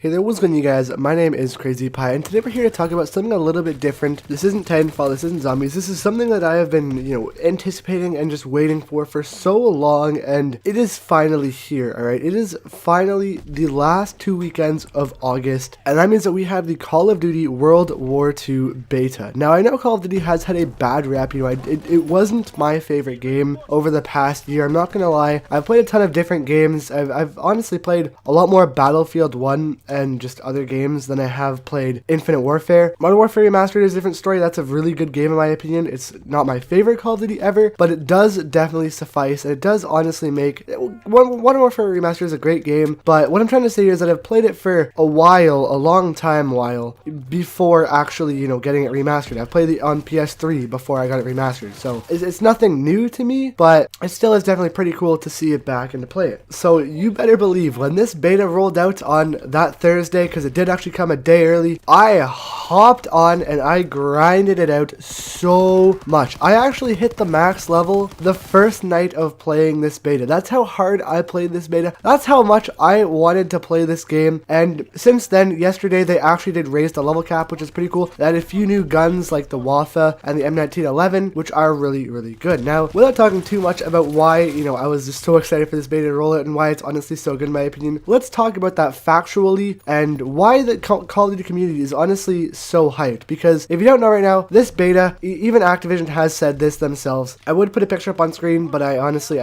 Hey there, what's going on, you guys? My name is Crazy Pie, and today we're here to talk about something a little bit different. This isn't Titanfall, this isn't zombies, this is something that I have been, anticipating and just waiting for so long, and it is finally here, alright? It is finally the last 2 weekends of August, and that means that we have the Call of Duty World War II beta. Now, I know Call of Duty has had a bad rap, it wasn't my favorite game over the past year, I'm not gonna lie. I've played a ton of different games. I've honestly played a lot more Battlefield 1 and just other games than I have played Infinite Warfare. Modern Warfare Remastered is a different story. That's a really good game in my opinion. It's not my favorite Call of Duty ever, but it does definitely suffice, and it does honestly make... Modern Warfare Remastered is a great game, but what I'm trying to say here is that I've played it for a long time before actually, getting it remastered. I've played it on PS3 before I got it remastered, so it's nothing new to me, but it still is definitely pretty cool to see it back and to play it. So you better believe when this beta rolled out on that Thursday, because it did actually come a day early, I hopped on and I grinded it out so much. I actually hit the max level the first night of playing this beta. That's how hard I played this beta. That's how much I wanted to play this game. And since then, yesterday they actually did raise the level cap, which is pretty cool. They had a few new guns like the Wafa and the M1911, which are really good. Now, without talking too much about why, I was just so excited for this beta to roll out and why it's honestly so good in my opinion, let's talk about that factually and why the Call of Duty community is honestly so hyped. Because if you don't know right now, this beta, even Activision has said this themselves. I would put a picture up on screen, but I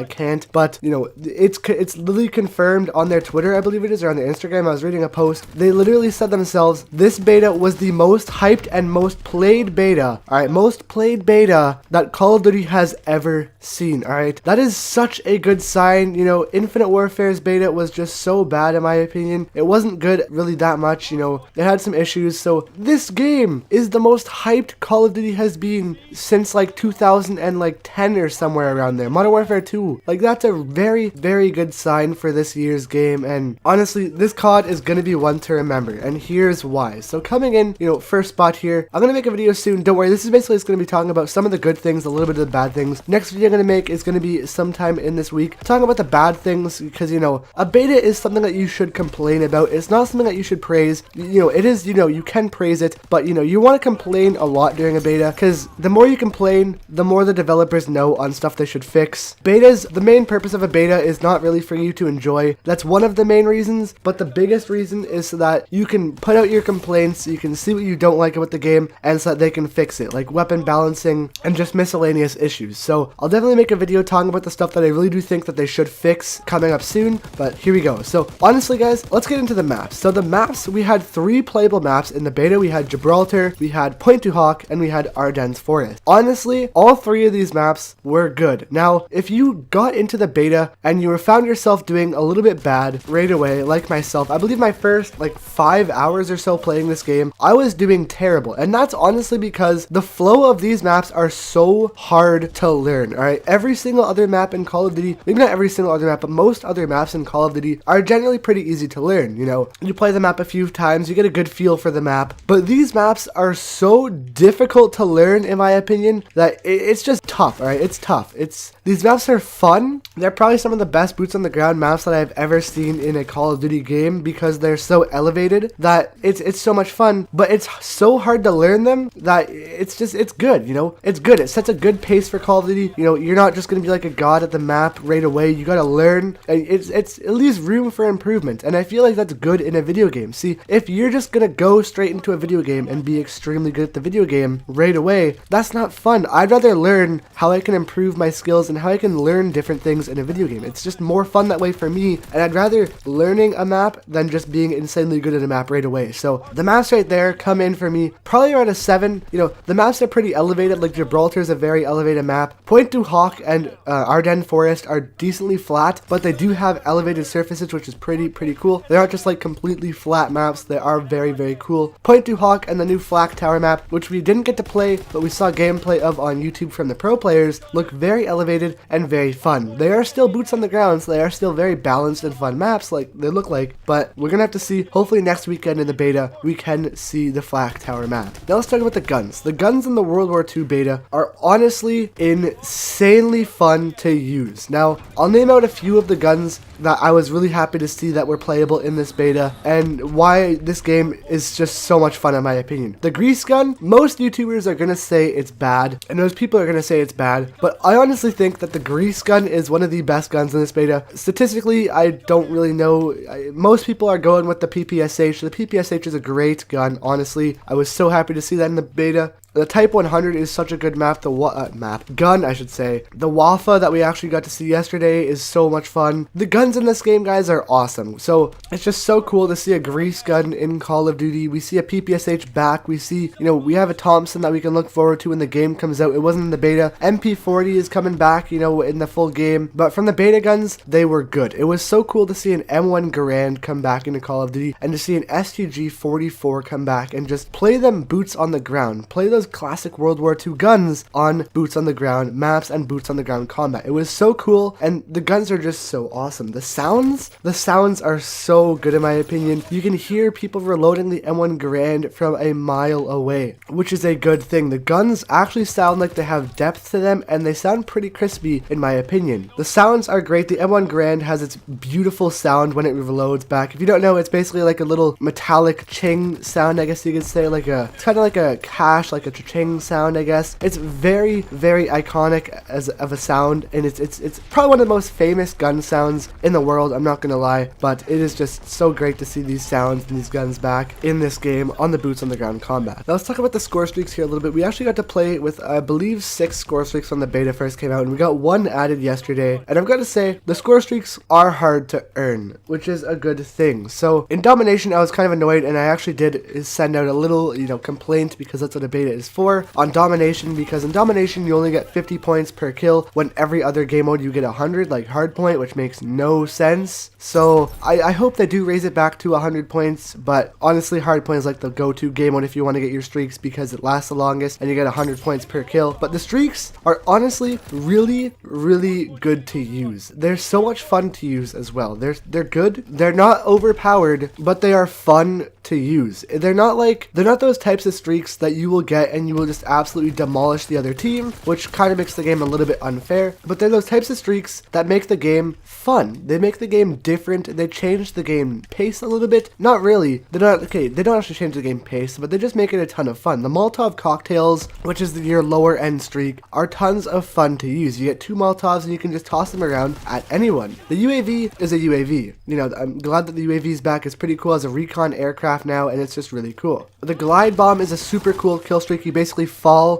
can't. But, it's literally confirmed on their Twitter, I believe it is, or on their Instagram. I was reading a post. They literally said themselves, this beta was the most hyped and most played beta, alright, most played beta that Call of Duty has ever seen, alright? That is such a good sign. Infinite Warfare's beta was just so bad in my opinion. It wasn't good really that much, it had some issues. So this game is the most hyped Call of Duty has been since like 2010 or somewhere around there. Modern Warfare 2. Like, that's a very good sign for this year's game, and honestly, this COD is gonna be one to remember, and here's why. So coming in, first spot here, I'm gonna make a video soon. Don't worry, this is basically just gonna be talking about some of the good things, a little bit of the bad things. Next video I'm gonna make is gonna be sometime in this week, talking about the bad things, because a beta is something that you should complain about. It's not something that you should praise. It is, you can praise it, but you want to complain a lot during a beta, because the more you complain, the more the developers know on stuff they should fix. Betas, the main purpose of a beta is not really for you to enjoy. That's one of the main reasons, but the biggest reason is so that you can put out your complaints, you can see what you don't like about the game, and so that they can fix it, like weapon balancing and just miscellaneous issues. So I'll definitely make a video talking about the stuff that I really do think that they should fix coming up soon, but here we go. So honestly guys, let's get into the maps. So the maps, we had 3 playable maps in the beta. We had Gibraltar, we had Pointe du Hoc, and we had Ardennes Forest. Honestly, all 3 of these maps were good. Now, if you got into the beta and you found yourself doing a little bit bad right away, like myself, I believe my first 5 hours or so playing this game, I was doing terrible. And that's honestly because the flow of these maps are so hard to learn, alright? Every single other map in Call of Duty, maybe not every single other map, but most other maps in Call of Duty are generally pretty easy to learn. You play the map a few times, you get a good feel for the map, but these maps are so difficult to learn in my opinion that it's just tough, alright? It's tough. These maps are fun. They're probably some of the best boots on the ground maps that I've ever seen in a Call of Duty game because they're so elevated that it's so much fun, but it's so hard to learn them that it's good, it's good. It sets a good pace for Call of Duty. You're not just gonna be like a god at the map right away. You gotta learn, and it leaves room for improvement, and I feel like that's good in a video game. See, if you're just gonna go straight into a video game and be extremely good at the video game right away, that's not fun. I'd rather learn how I can improve my skills and how I can learn different things in a video game. It's just more fun that way for me, and I'd rather learning a map than just being insanely good at a map right away. So the maps right there come in for me probably around a 7. The maps are pretty elevated. Like Gibraltar is a very elevated map. Pointe du Hoc and Ardennes Forest are decently flat, but they do have elevated surfaces, which is pretty cool. They aren't just completely flat maps. They are very cool. Pointe du Hoc and the new Flak Tower map, which we didn't get to play, but we saw gameplay of on YouTube from the pro players, look very elevated anticipated and very fun. They are still boots on the ground, so they are still very balanced and fun maps like they look like, but we're gonna have to see. Hopefully next weekend in the beta we can see the Flak Tower map. Now let's talk about the guns. The guns in the World War II beta are honestly insanely fun to use. Now I'll name out a few of the guns that I was really happy to see that were playable in this beta and why this game is just so much fun in my opinion. The grease gun, most YouTubers are gonna say it's bad, and those people are gonna say it's bad, but I honestly think that the grease gun is one of the best guns in this beta. Statistically, I don't really know. Most people are going with the PPSH. The PPSH is a great gun, honestly. I was so happy to see that in the beta. The Type 100 is such a good map. Gun, I should say. The Wafa that we actually got to see yesterday is so much fun. The guns in this game, guys, are awesome. So it's just so cool to see a grease gun in Call of Duty. We see a PPSH back. We see, we have a Thompson that we can look forward to when the game comes out. It wasn't in the beta. MP40 is coming back, in the full game. But from the beta guns, they were good. It was so cool to see an M1 Garand come back into Call of Duty and to see an STG 44 come back and just play them boots on the ground. Play those classic World War II guns on boots on the ground maps and boots on the ground combat. It was so cool, and the guns are just so awesome. The sounds are so good in my opinion. You can hear people reloading the M1 Garand from a mile away, which is a good thing. The guns actually sound like they have depth to them, and they sound pretty crispy in my opinion. The sounds are great. The M1 Garand has its beautiful sound when it reloads back. If you don't know, it's basically like a little metallic ching sound, I guess you could say. It's kind of like a cash, like a ching sound, I guess. It's very, very iconic of a sound, and it's probably one of the most famous gun sounds in the world, I'm not gonna lie, but it is just so great to see these sounds and these guns back in this game on the boots on the ground combat. Now let's talk about the score streaks here a little bit. We actually got to play with, I believe, 6 score streaks when the beta first came out, and we got 1 added yesterday, and I've got to say, the score streaks are hard to earn, which is a good thing. So in Domination, I was kind of annoyed, and I actually did send out a little, complaint, because that's what a beta is for, on Domination, because in Domination you only get 50 points per kill when every other game mode you get 100, like Hardpoint, which makes no sense. So I hope they do raise it back to 100 points, but honestly Hardpoint is like the go-to game mode if you want to get your streaks because it lasts the longest and you get 100 points per kill. But the streaks are honestly really, really good to use. They're so much fun to use as well. They're good. They're not overpowered, but they are fun to use. They're not those types of streaks that you will get and you will just absolutely demolish the other team, which kind of makes the game a little bit unfair, but they're those types of streaks that make the game fun. They make the game different. They change the game pace a little bit. Not really. They don't actually change the game pace, but they just make it a ton of fun. The Molotov cocktails, which is your lower end streak, are tons of fun to use. You get 2 Molotovs and you can just toss them around at anyone. The UAV is a UAV. I'm glad that the UAV is back. It's pretty cool as a recon aircraft now, and it's just really cool. The glide bomb is a super cool kill streak. You basically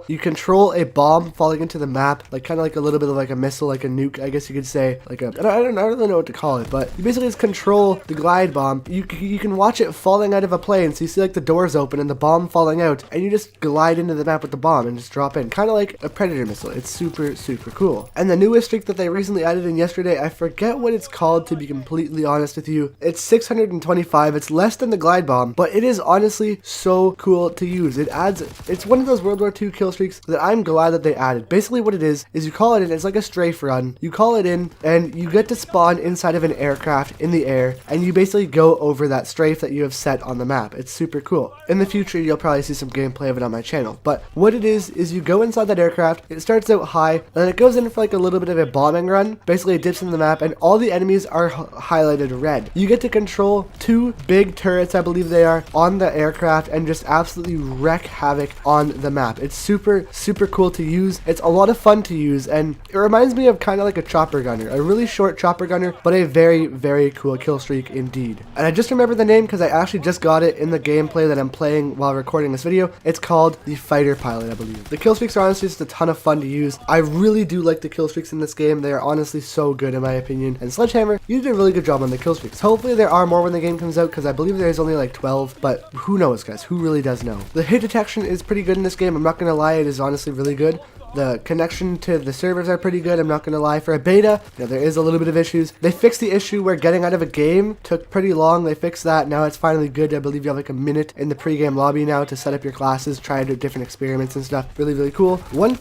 you control a bomb falling into the map, kind of like a little bit of like a missile, like a nuke, I guess you could say. I don't really know what to call it, but you basically just control the glide bomb. You can watch it falling out of a plane, so you see the doors open and the bomb falling out, and you just glide into the map with the bomb and just drop in, kind of like a Predator missile. It's super, super cool. And the newest streak that they recently added in yesterday, I forget what it's called, to be completely honest with you. It's 625. It's less than the glide bomb, but it is honestly so cool to use. It's one of those World War II kill streaks that I'm glad that they added. Basically what it is you call it in, it's like a strafe run. You call it in and you get to spawn inside of an aircraft in the air, and you basically go over that strafe that you have set on the map. It's super cool. In the future you'll probably see some gameplay of it on my channel, but what it is you go inside that aircraft, it starts out high, and then it goes in for a little bit of a bombing run. Basically it dips into the map and all the enemies are highlighted red. You get to control 2 big turrets, I believe they are, on the aircraft and just absolutely wreak havoc on the map. It's super, super cool to use. It's a lot of fun to use, and it reminds me of kind of like a chopper gunner, a really short chopper gunner, but a very, very cool kill streak indeed. And I just remember the name because I actually just got it in the gameplay that I'm playing while recording this video. It's called the Fighter Pilot, I believe. The kill streaks are honestly just a ton of fun to use. I really do like the kill streaks in this game. They are honestly so good in my opinion. And Sledgehammer, you did a really good job on the kill streaks. Hopefully there are more when the game comes out, because I believe there's only 12, but who knows, guys? Who really does know? The hit detection is pretty good in this game. I'm not gonna lie, it is honestly really good. The connection to the servers are pretty good, I'm not gonna lie. For a beta, there is a little bit of issues. They fixed the issue where getting out of a game took pretty long. They fixed that. Now it's finally good. I believe you have like a minute in the pre-game lobby now to set up your classes, try to do different experiments and stuff. Really, really cool. One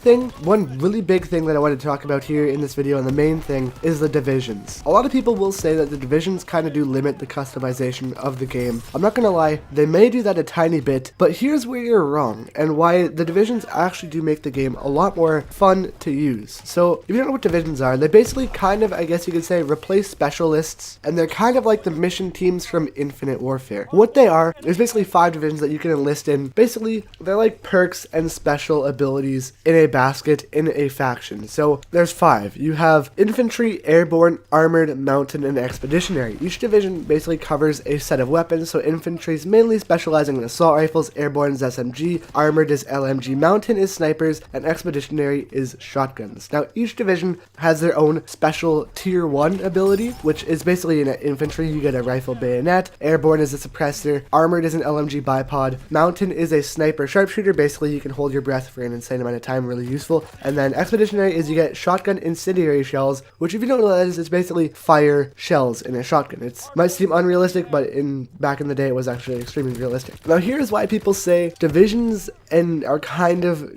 really big thing that I wanted to talk about here in this video, and the main thing, is the divisions. A lot of people will say that the divisions kind of do limit the customization of the game. I'm not gonna lie, they may do that a tiny bit, but here's where you're wrong, and why the divisions actually do make the game a lot more fun to use. So, if you don't know what divisions are, they basically kind of, I guess you could say, replace specialists, and they're kind of like the mission teams from Infinite Warfare. What they are is basically 5 divisions that you can enlist in. Basically, they're like perks and special abilities in a basket in a faction. So, there's 5. You have Infantry, Airborne, Armored, Mountain, and Expeditionary. Each division basically covers a set of weapons, so Infantry is mainly specializing in assault rifles, Airborne is SMG, Armored is LMG, Mountain is snipers, and Expeditionary is shotguns. Now, each division has their own special tier 1 ability, which is basically in Infantry, you get a rifle bayonet, Airborne is a suppressor, Armored is an LMG bipod, Mountain is a sniper sharpshooter, basically you can hold your breath for an insane amount of time, really useful, and then Expeditionary is you get shotgun incendiary shells, which if you don't know what that is, it's basically fire shells in a shotgun. It might seem unrealistic, but back in the day it was actually extremely realistic. Now here's why people say divisions and are kind of,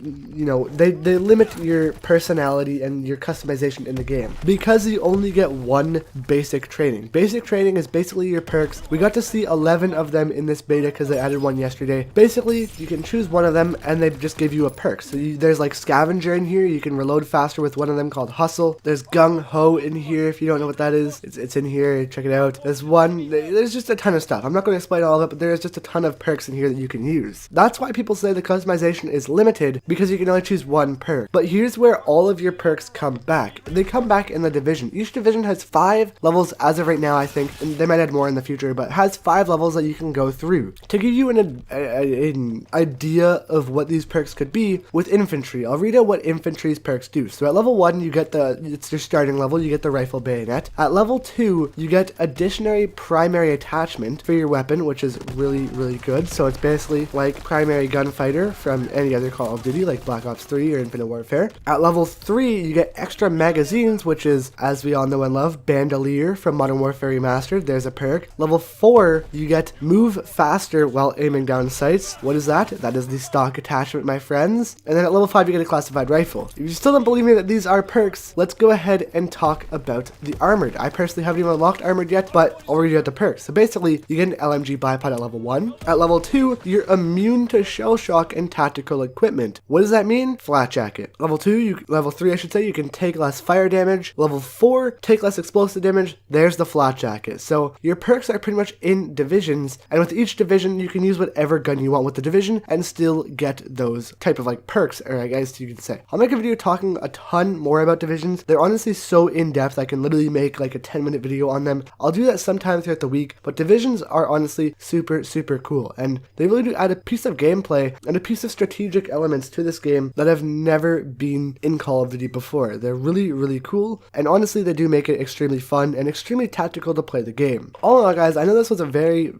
they limit your personality and your customization in the game, because you only get one basic training. Basic training is basically your perks. We got to see 11 of them in this beta because they added one yesterday. Basically, you can choose one of them and they just give you a perk. So there's like Scavenger in here, you can reload faster with one of them called Hustle. There's Gung Ho in here, if you don't know what that is. It's in here, check it out. There's just a ton of stuff. I'm not going to explain all of it, but there's just a ton of perks in here that you can use. That's why people say the customization is limited, because you can only choose one perk. But here's where all of your perks come back. They come back in the division. Each division has 5 levels as of right now, I think, and they might add more in the future, but has 5 levels that you can go through. To give you an idea of what these perks could be, with Infantry, I'll read out what Infantry's perks do. So at level 1, you get it's your starting level, you get the rifle bayonet. At level 2, you get additionary primary attachment for your weapon, which is really, really good. So it's basically like primary gunfighter from any other Call of Duty, like Black Ops 3 or Infinite Warfare. At level 3, you get extra magazines, which is, as we all know and love, Bandolier from Modern Warfare Remastered. There's a perk. Level 4, you get move faster while aiming down sights. What is that? That is the stock attachment, my friends. And then at level 5, you get a classified rifle. If you still don't believe me that these are perks, let's go ahead and talk about the Armored. I personally haven't even unlocked Armored yet, but I'll read you out the perks. So basically, you get an LMG bipod at level 1. At level 2, you're immune to shell shock and tactical equipment. What does that mean? Flat jacket. Level 3, I should say, you can take less fire damage. Level 4, take less explosive damage. There's the flat jacket. So your perks are pretty much in divisions, and with each division, you can use whatever gun you want with the division and still get those type of like perks, or I guess you could say. I'll make a video talking a ton more about divisions. They're honestly so in-depth, I can literally make like a 10-minute video on them. I'll do that sometime throughout the week, but divisions are honestly super, super cool, and they really do add a piece of gameplay and a piece of strategic elements to this game that have never been in Call of Duty before. They're really, really cool, and honestly, they do make it extremely fun and extremely tactical to play the game. All in all, guys, I know this was a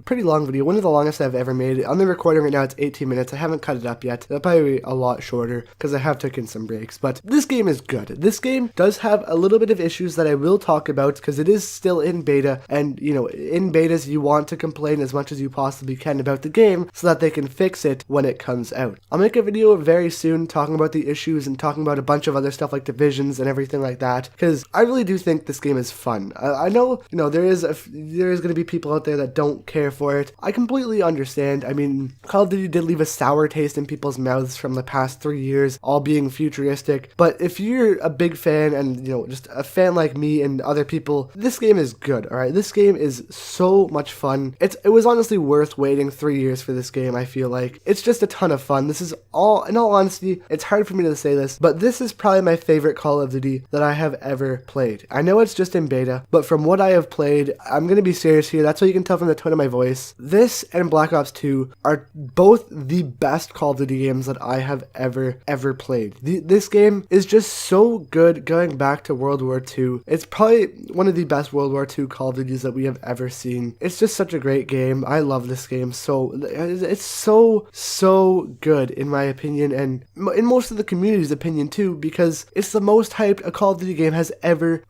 pretty long video, one of the longest I've ever made. On the recording right now, it's 18 minutes. I haven't cut it up yet. It'll probably be a lot shorter because I have taken some breaks, but this game is good. This game does have a little bit of issues that I will talk about because it is still in beta, and in betas you want to complain as much as you possibly can about the game so that they can fix it when it comes out. I'll make a video very soon talking about the issues and talking about a bunch of other stuff like divisions and everything like that, because I really do think this game is fun. I know, there is going to be people out there that don't care for it. I completely understand. I mean, Call of Duty did leave a sour taste in people's mouths from the past 3 years, all being futuristic, but if you're a big fan and, just a fan like me and other people, this game is good, alright? This game is so much fun. It was honestly worth waiting 3 years for this game, I feel like. It's just a ton of fun. This is in all honesty, it's hard for me to say this, but this is probably my favorite Call of Duty that I have ever played. I know it's just in beta, but from what I have played, I'm gonna be serious here, that's what you can tell from the tone of my voice. This and Black Ops 2 are both the best Call of Duty games that I have ever played. This game is just so good going back to World War II. It's probably one of the best World War II Call of Duties that we have ever seen. It's just such a great game. I love this game. It's so good in my opinion, and in most of the community community's opinion too, because it's the most hyped a Call of Duty game has ever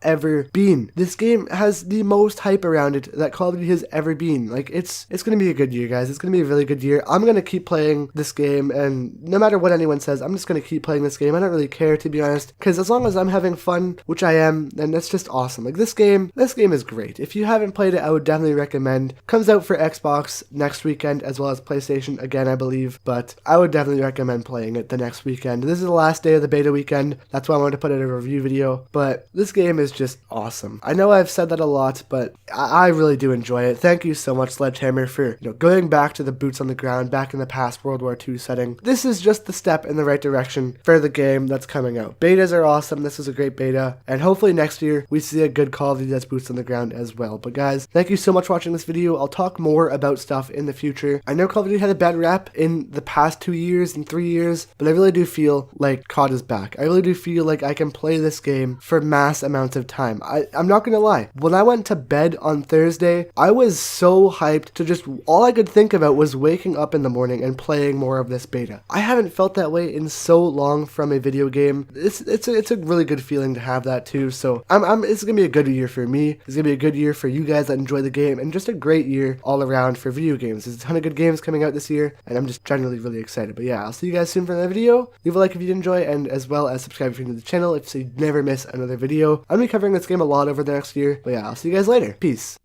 been. This game has the most hype around it that Call of Duty has ever been. Like, it's gonna be a good year, guys. It's gonna be a really good year. I'm gonna keep playing this game, and no matter what anyone says, I'm just gonna keep playing this game. I don't really care, to be honest, because as long as I'm having fun, which I am, then that's just awesome. Like, this game is great. If you haven't played it, I would definitely recommend. Comes out for Xbox next weekend as well as PlayStation again, I believe, but I would definitely recommend playing it the next weekend. This is the last day of the beta weekend. That's why I wanted to put out a review video, but this game is just awesome. I know I've said that a lot, but I really do enjoy it. Thank you so much, Sledgehammer, for going back to the boots on the ground, back in the past World War II setting. This is just the step in the right direction for the game that's coming out. Betas are awesome. This is a great beta, and hopefully next year we see a good Call of Duty that's boots on the ground as well. But guys, thank you so much for watching this video. I'll talk more about stuff in the future. I know Call of Duty had a bad rap in the past 2 years and 3 years, but I really do feel like COD is back. I really do feel like I can play this game for mass amounts of time. I'm not gonna lie. When I went to bed on Thursday, I was so hyped to just, all I could think about was waking up in the morning and playing more of this beta. I haven't felt that way in so long from a video game. It's a really good feeling to have that too. So it's gonna be a good year for me. It's gonna be a good year for you guys that enjoy the game, and just a great year all around for video games. There's a ton of good games coming out this year, and I'm just generally really excited. But yeah, I'll see you guys soon for another video. Leave a like if you did enjoy, and as well as subscribe if you're new to the channel so you never miss another video. I'm gonna be covering this game a lot over the next year. But yeah, I'll see you guys later. Peace.